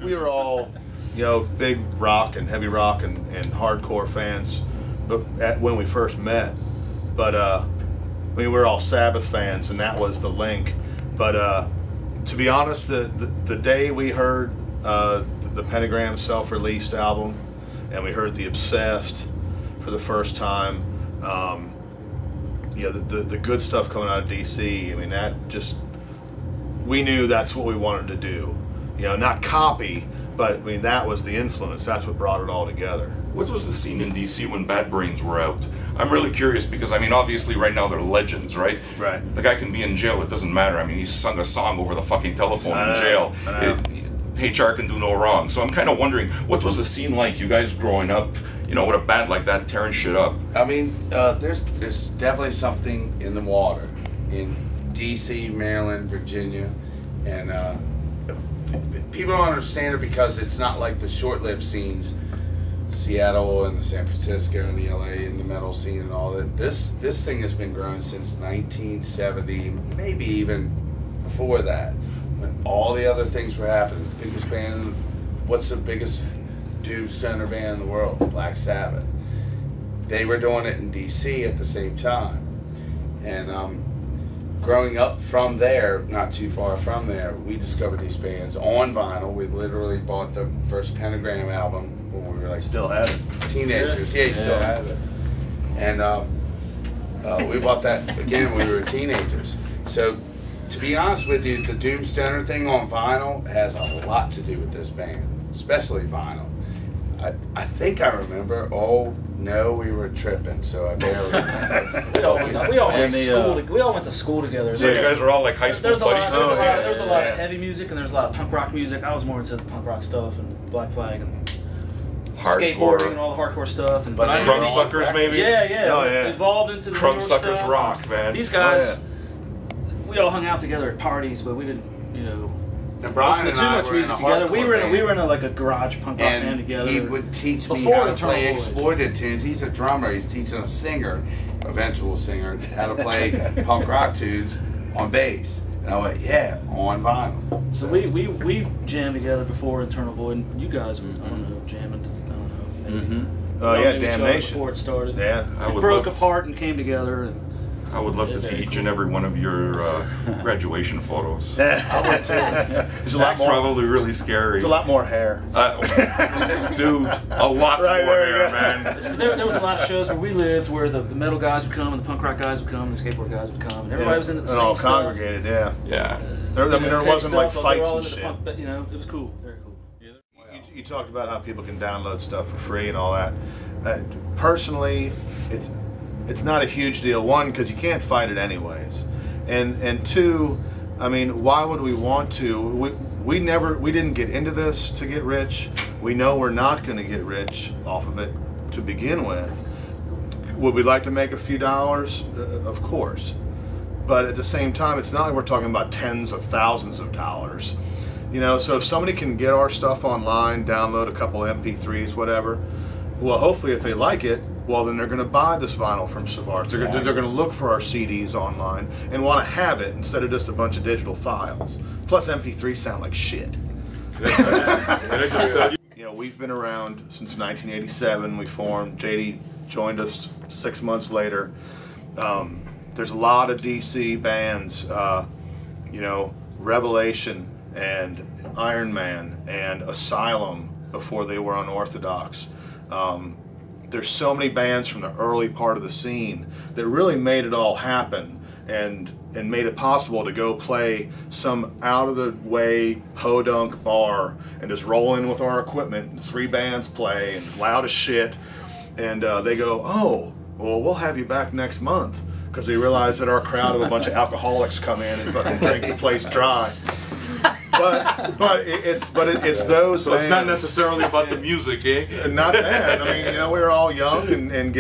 we were all, you know, big rock and heavy rock and hardcore fans when we first met. But I mean, we were all Sabbath fans, and that was the link. But to be honest, the day we heard the Pentagram self-released album, and we heard The Obsessed for the first time, yeah, the good stuff coming out of DC, I mean, that just, we knew that's what we wanted to do. You know, not copy, but I mean, that was the influence. That's what brought it all together. What was the scene in DC when Bad Brains were out? I'm really curious because, I mean, obviously right now they're legends, right? Right. The guy can be in jail, it doesn't matter. I mean, he sung a song over the fucking telephone in jail. HR can do no wrong. So I'm kind of wondering, what was the scene like, you guys growing up, you know, with a band like that tearing shit up? I mean, there's definitely something in the water in DC, Maryland, Virginia, and people don't understand it because it's not like the short-lived scenes, Seattle and San Francisco and the LA and the metal scene and all that. This thing has been growing since 1970, maybe even before that, when all the other things were happening. The biggest band, what's the biggest doom stoner band in the world? Black Sabbath. They were doing it in DC at the same time, and growing up from there, not too far from there, we discovered these bands on vinyl. We literally bought the first Pentagram album when we were like Still have it. teenagers. Yeah, he still has it. And we bought that again when we were teenagers. So, to be honest with you, the doom stoner thing on vinyl has a lot to do with this band, especially vinyl. I think I remember. Oh no, we were tripping, so I barely remember. we all went to school together. So you guys were all like high school buddies? There was a lot of heavy music and there's a lot of punk rock music. I was more into the punk rock stuff and Black Flag and skateboarding and all the hardcore stuff. And Crumb Suckers, maybe? Yeah. Oh, yeah. Evolved into the Crumb Suckers stuff. rock, man. These guys, we all hung out together at parties, but we didn't, you know. And Brian and too I much were music in a together. We hardcore were in like a garage punk rock band and together. he would teach me Before how to Internal play Void. exploited tunes. He's a drummer. He's teaching a singer, eventual singer, how to play punk rock tunes on bass. And I went, yeah, on vinyl. So we jammed together before Internal Void. And you guys were, I don't know, jamming. I don't know. Maybe. Oh yeah, Damnation. Before it started. Yeah. It broke apart and came together. And I would love to see each and every one of your graduation photos. There's a lot more. Probably really scary. There's a lot more hair. Dude, a lot more hair, man. There was a lot of shows where we lived where the metal guys would come and the punk rock guys would come and the skateboard guys would come and everybody was into the same all stuff. congregated, yeah. Yeah. I mean, there wasn't like fights and into shit. punk, but you know, it was cool, very cool. You talked about how people can download stuff for free and all that. Personally, it's not a huge deal. One, because you can't fight it anyways, and two, I mean, why would we want to? We didn't get into this to get rich. We know we're not going to get rich off of it to begin with. Would we like to make a few dollars? Of course, but at the same time, it's not like we're talking about tens of thousands of dollars. You know, so if somebody can get our stuff online, download a couple MP3s, whatever, well, hopefully if they like it, well, then they're going to buy this vinyl from Svart. They're going to look for our CDs online and want to have it instead of just a bunch of digital files. Plus, MP3s sound like shit. You know, we've been around since 1987. We formed. JD joined us 6 months later. There's a lot of DC bands, you know, Revelation and Iron Man and Asylum before they were unorthodox. There's so many bands from the early part of the scene that really made it all happen and made it possible to go play some out of the way podunk bar and just roll in with our equipment and 3 bands play and loud as shit, and they go, oh, well, we'll have you back next month, because they realize that our crowd of a bunch of alcoholics come in and fucking drink the place dry. But it's those. So it's not necessarily about the music, eh? Not that. I mean, you know, we were all young and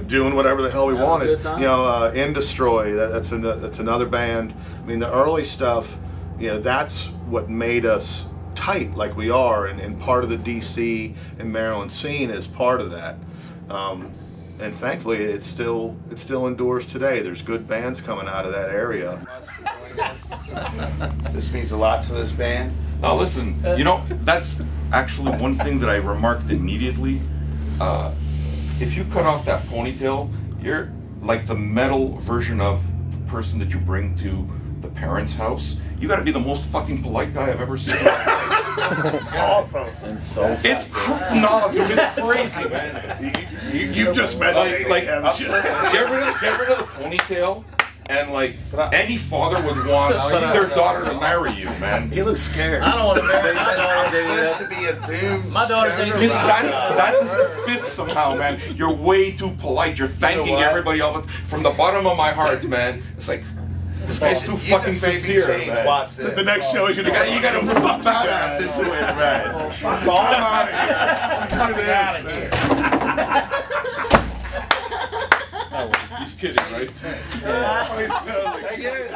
doing whatever the hell we wanted. You know, Indestroy. That's another band. I mean, the early stuff. You know, that's what made us tight like we are, and part of the DC and Maryland scene is part of that. And thankfully, it still endures today. There's good bands coming out of that area. This means a lot to this band. Oh, listen, you know, that's actually one thing that I remarked immediately. If you cut off that ponytail, you're like the metal version of the person that you bring to the parents' house. You gotta be the most fucking polite guy I've ever seen. Awesome. And so No, dude, it's crazy, man. You just met Like, get get rid of the ponytail, and like any father would want their daughter to marry you, man. He looks scared. I don't want to marry my daughter. I'm supposed to be a doom. My daughter's stoner. 18. That doesn't fit somehow, man. You're way too polite. You're thanking what? everybody all the from the bottom of my heart, man. It's like this guy's too fucking just made me sincere, change. man. Watch this. The next show is You gotta put some badass into it, man. Fuck all out of here. Fuck this. He's kidding, right? He's totally kidding.